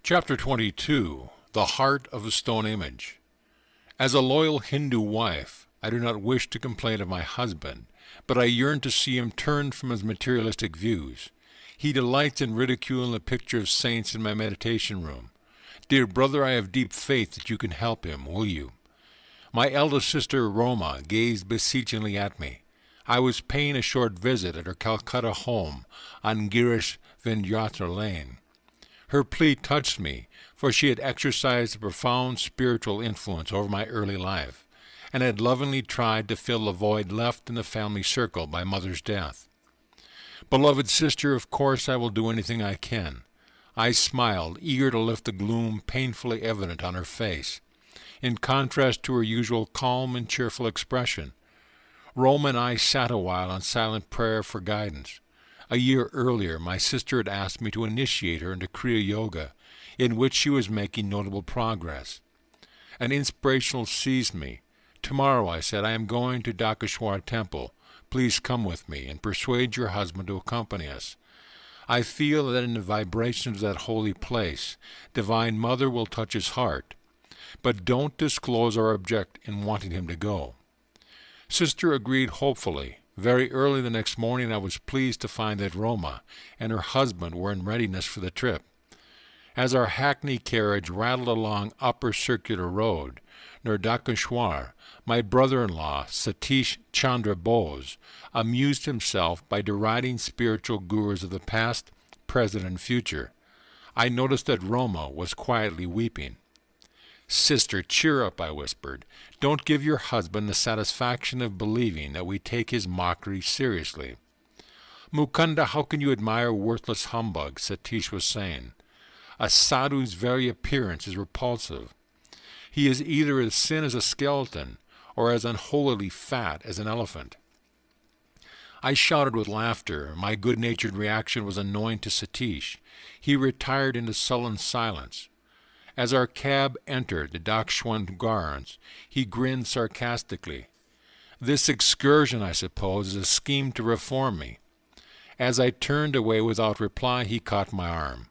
Chapter 22. The Heart of the Stone Image. As a loyal Hindu wife, I do not wish to complain of my husband, but I yearn to see him turned from his materialistic views. He delights in ridiculing the picture of saints in my meditation room. Dear brother, I have deep faith that you can help him, will you? My eldest sister, Roma, gazed beseechingly at me. I was paying a short visit at her Calcutta home on Girish Vidyalaya Lane. Her plea touched me, for she had exercised a profound spiritual influence over my early life, and had lovingly tried to fill the void left in the family circle by Mother's death. Beloved sister, of course I will do anything I can. I smiled, eager to lift the gloom painfully evident on her face, in contrast to her usual calm and cheerful expression. Rome and I sat a while in silent prayer for guidance. A year earlier, my sister had asked me to initiate her into Kriya Yoga, in which she was making notable progress. An inspiration seized me. Tomorrow, I said, I am going to Yukteswar Temple. Please come with me, and persuade your husband to accompany us. I feel that in the vibrations of that holy place, Divine Mother will touch his heart. But don't disclose our object in wanting him to go. Sister agreed hopefully. Very early the next morning I was pleased to find that Roma and her husband were in readiness for the trip. As our hackney carriage rattled along Upper Circular Road, near Yukteswar, my brother-in-law, Satish Chandra Bose, amused himself by deriding spiritual gurus of the past, present, and future. I noticed that Roma was quietly weeping. Sister, cheer up, I whispered. Don't give your husband the satisfaction of believing that we take his mockery seriously. Mukunda, how can you admire worthless humbug? Satish was saying. A sadhu's very appearance is repulsive. He is either as thin as a skeleton, or as unholily fat as an elephant. I shouted with laughter. My good-natured reaction was annoying to Satish. He retired into sullen silence. As our cab entered the Yukteswar Gardens, he grinned sarcastically. This excursion, I suppose, is a scheme to reform me. As I turned away without reply, he caught my arm.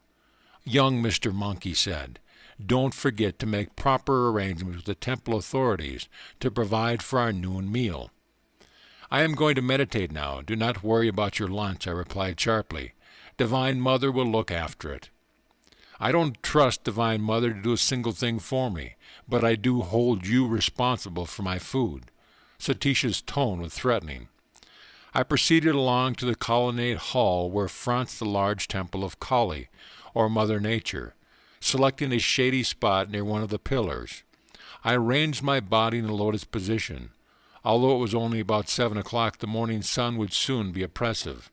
Young Mr. Monk, he said, don't forget to make proper arrangements with the temple authorities to provide for our noon meal. I am going to meditate now. Do not worry about your lunch, I replied sharply. Divine Mother will look after it. I don't trust Divine Mother to do a single thing for me, but I do hold you responsible for my food. Satish's tone was threatening. I proceeded along to the colonnade hall where fronts the large temple of Kali, or Mother Nature, selecting a shady spot near one of the pillars. I arranged my body in the lotus position. Although it was only about 7 o'clock, the morning sun would soon be oppressive.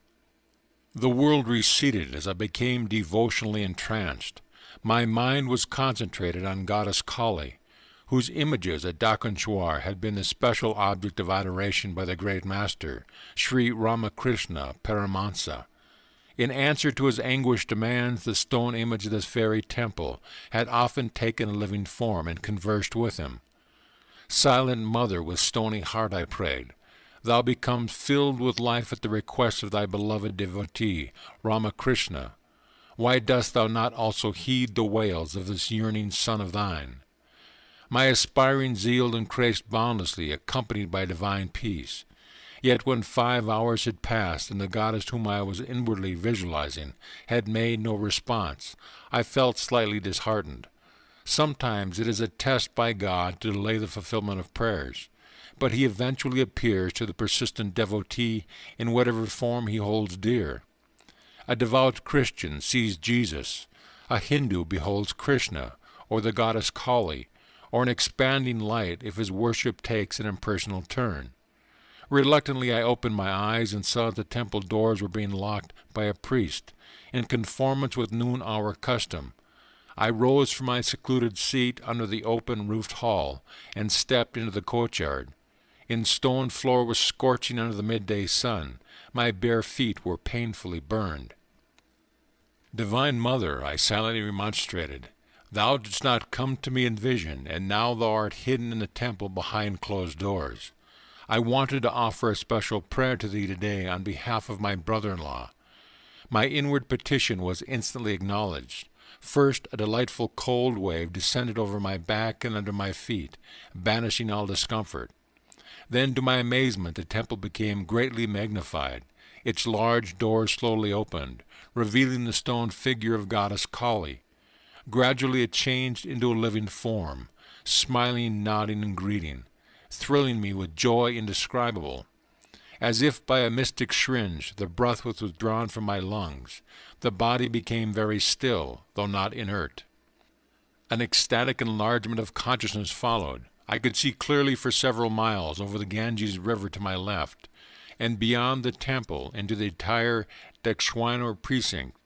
The world receded as I became devotionally entranced. My mind was concentrated on Goddess Kali, whose images at Yukteswar had been the special object of adoration by the great master, Sri Ramakrishna Paramahansa. In answer to his anguished demands, the stone image of this fairy temple had often taken a living form and conversed with him. Silent Mother, with stony heart, I prayed, thou become filled with life at the request of thy beloved devotee, Ramakrishna. Why dost thou not also heed the wails of this yearning son of thine? My aspiring zeal increased boundlessly, accompanied by divine peace. Yet when 5 hours had passed and the goddess whom I was inwardly visualizing had made no response, I felt slightly disheartened. Sometimes it is a test by God to delay the fulfillment of prayers, but he eventually appears to the persistent devotee in whatever form he holds dear. A devout Christian sees Jesus, a Hindu beholds Krishna, or the goddess Kali, or an expanding light if his worship takes an impersonal turn. Reluctantly I opened my eyes and saw that the temple doors were being locked by a priest, in conformance with noon-hour custom. I rose from my secluded seat under the open-roofed hall and stepped into the courtyard. In stone floor was scorching under the midday sun. My bare feet were painfully burned. Divine Mother, I silently remonstrated, thou didst not come to me in vision, and now thou art hidden in the temple behind closed doors. I wanted to offer a special prayer to thee today on behalf of my brother-in-law. My inward petition was instantly acknowledged. First, a delightful cold wave descended over my back and under my feet, banishing all discomfort. Then, to my amazement, the temple became greatly magnified. Its large doors slowly opened, revealing the stone figure of goddess Kali. Gradually it changed into a living form, smiling, nodding, and greeting, thrilling me with joy indescribable. As if by a mystic syringe, the breath was withdrawn from my lungs. The body became very still, though not inert. An ecstatic enlargement of consciousness followed. I could see clearly for several miles over the Ganges River to my left, and beyond the temple into the entire Dakshwar precinct.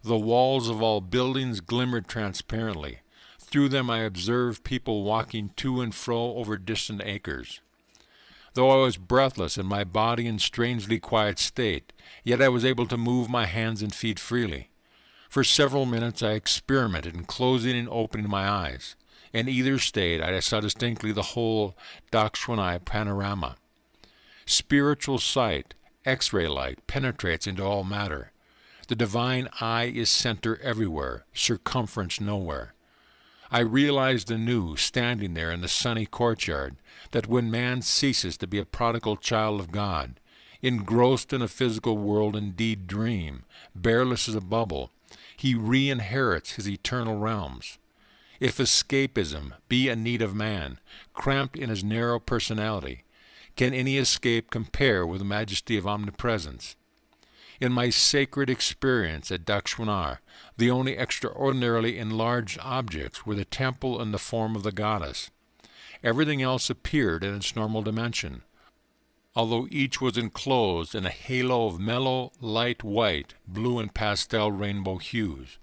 The walls of all buildings glimmered transparently. Through them I observed people walking to and fro over distant acres. Though I was breathless and my body in strangely quiet state, yet I was able to move my hands and feet freely. For several minutes I experimented in closing and opening my eyes. In either state I saw distinctly the whole Dakshwar panorama. Spiritual sight, X-ray-like, penetrates into all matter. The divine eye is center everywhere, circumference nowhere. I realized anew, standing there in the sunny courtyard, that when man ceases to be a prodigal child of God, engrossed in a physical world, indeed dream, bearless as a bubble, he re-inherits his eternal realms. If escapism be a need of man, cramped in his narrow personality, can any escape compare with the majesty of omnipresence? In my sacred experience at Dakshwar, the only extraordinarily enlarged objects were the temple and the form of the goddess. Everything else appeared in its normal dimension, although each was enclosed in a halo of mellow, light white, blue, and pastel rainbow hues.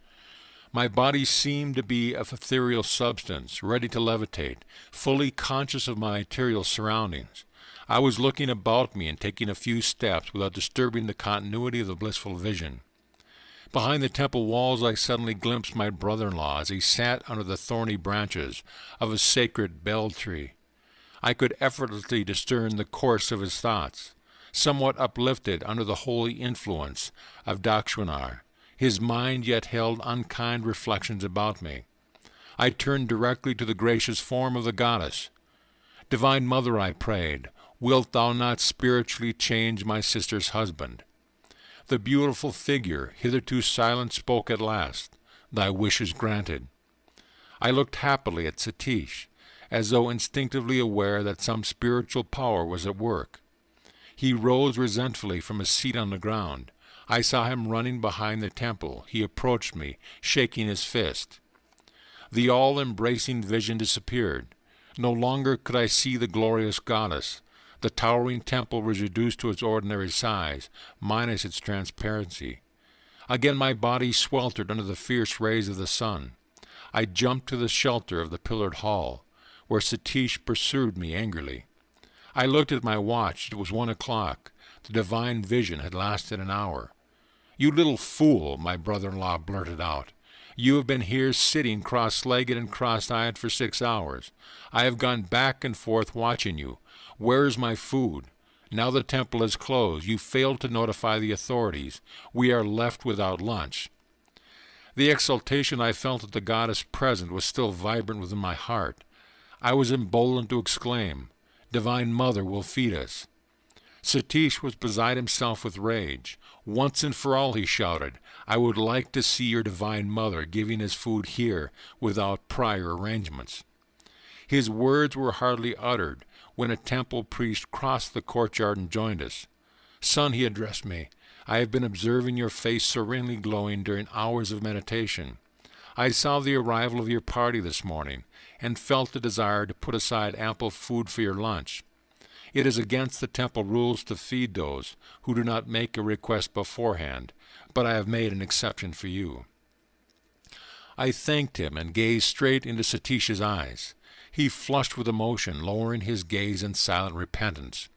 My body seemed to be of ethereal substance, ready to levitate, fully conscious of my material surroundings. I was looking about me and taking a few steps without disturbing the continuity of the blissful vision. Behind the temple walls I suddenly glimpsed my brother-in-law as he sat under the thorny branches of a sacred bel tree. I could effortlessly discern the course of his thoughts. Somewhat uplifted under the holy influence of Dakshwar, his mind yet held unkind reflections about me. I turned directly to the gracious form of the goddess. "Divine Mother," I prayed, "wilt thou not spiritually change my sister's husband?" The beautiful figure, hitherto silent, spoke at last. "Thy wish is granted." I looked happily at Satish, as though instinctively aware that some spiritual power was at work. He rose resentfully from his seat on the ground. I saw him running behind the temple. He approached me, shaking his fist. The all-embracing vision disappeared. No longer could I see the glorious goddess. The towering temple was reduced to its ordinary size, minus its transparency. Again my body sweltered under the fierce rays of the sun. I jumped to the shelter of the pillared hall, where Satish pursued me angrily. I looked at my watch. It was 1 o'clock. The divine vision had lasted an hour. "You little fool," my brother-in-law blurted out. "You have been here sitting cross-legged and cross-eyed for 6 hours. I have gone back and forth watching you. Where is my food? Now the temple is closed. You failed to notify the authorities. We are left without lunch." The exultation I felt at the goddess present was still vibrant within my heart. I was emboldened to exclaim, "Divine Mother will feed us." Satish was beside himself with rage. "Once and for all," he shouted, "I would like to see your Divine Mother giving us food here without prior arrangements." His words were hardly uttered when a temple priest crossed the courtyard and joined us. "Son," he addressed me, "I have been observing your face serenely glowing during hours of meditation. I saw the arrival of your party this morning and felt the desire to put aside ample food for your lunch. It is against the temple rules to feed those who do not make a request beforehand, but I have made an exception for you." I thanked him and gazed straight into Satish's eyes. He flushed with emotion, lowering his gaze in silent repentance.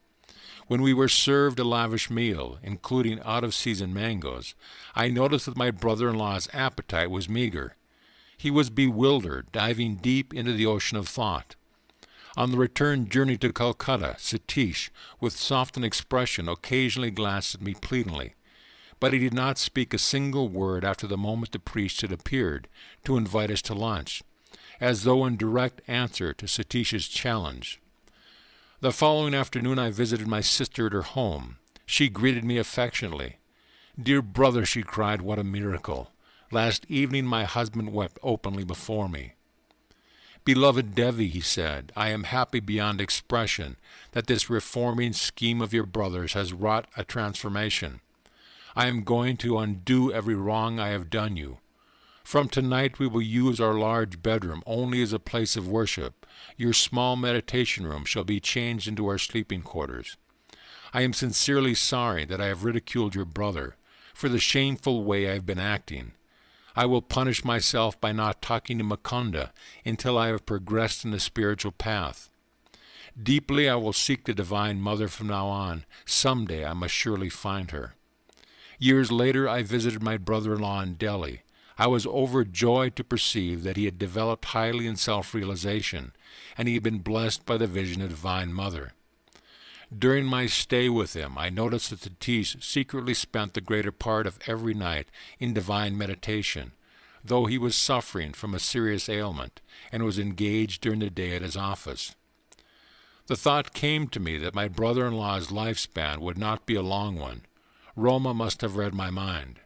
When we were served a lavish meal, including out-of-season mangoes, I noticed that my brother-in-law's appetite was meager. He was bewildered, diving deep into the ocean of thought. On the return journey to Calcutta, Satish, with softened expression, occasionally glanced at me pleadingly. but he did not speak a single word after the moment the priest had appeared to invite us to lunch, as though in direct answer to Satish's challenge. The following afternoon I visited my sister at her home. She greeted me affectionately. "Dear brother," she cried, "what a miracle! Last evening my husband wept openly before me." "Beloved Devi," he said, "I am happy beyond expression that this reforming scheme of your brother's has wrought a transformation. I am going to undo every wrong I have done you. From tonight we will use our large bedroom only as a place of worship. Your small meditation room shall be changed into our sleeping quarters. I am sincerely sorry that I have ridiculed your brother for the shameful way I have been acting. I will punish myself by not talking to Mukunda until I have progressed in the spiritual path. Deeply I will seek the Divine Mother from now on. Someday I must surely find her." Years later I visited my brother-in-law in Delhi. I was overjoyed to perceive that he had developed highly in self-realization, and he had been blessed by the vision of Divine Mother. During my stay with him, I noticed that Satish secretly spent the greater part of every night in divine meditation, though he was suffering from a serious ailment and was engaged during the day at his office. The thought came to me that my brother-in-law's lifespan would not be a long one. Roma must have read my mind.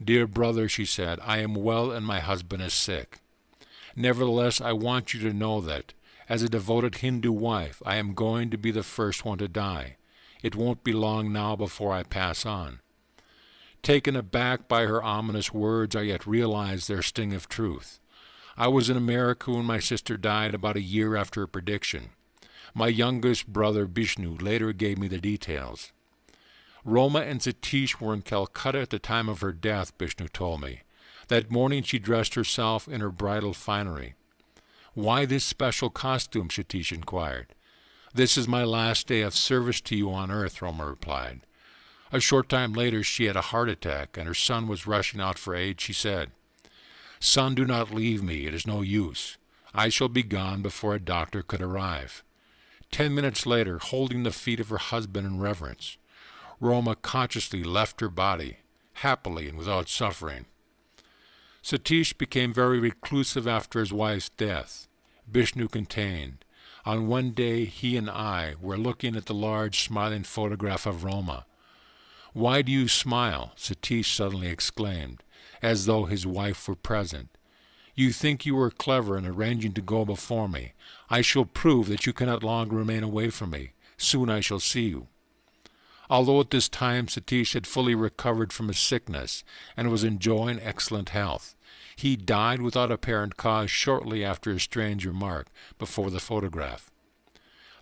"Dear brother," she said, "I am well and my husband is sick. Nevertheless, I want you to know that, as a devoted Hindu wife, I am going to be the first one to die. It won't be long now before I pass on." Taken aback by her ominous words, I yet realized their sting of truth. I was in America when my sister died about a year after her prediction. My youngest brother, Vishnu, later gave me the details. Roma and Satish were in Calcutta at the time of her death, Vishnu told me. That morning she dressed herself in her bridal finery. "Why this special costume?" Satish inquired. "This is my last day of service to you on earth," Roma replied. A short time later she had a heart attack, and her son was rushing out for aid. She said, "Son, do not leave me. It is no use. I shall be gone before a doctor could arrive." 10 minutes later, holding the feet of her husband in reverence, Roma consciously left her body, happily and without suffering. Satish became very reclusive after his wife's death. Vishnu contained. On one day he and I were looking at the large smiling photograph of Roma. "Why do you smile?" Satish suddenly exclaimed, as though his wife were present. "You think you were clever in arranging to go before me. I shall prove that you cannot longer remain away from me. Soon I shall see you." Although at this time Satish had fully recovered from his sickness and was enjoying excellent health, he died without apparent cause shortly after his strange remark before the photograph.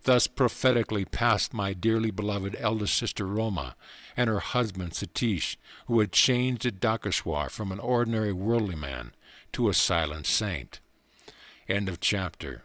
Thus prophetically passed my dearly beloved eldest sister Roma and her husband Satish, who had changed at Dakeshwar from an ordinary worldly man to a silent saint. End of chapter.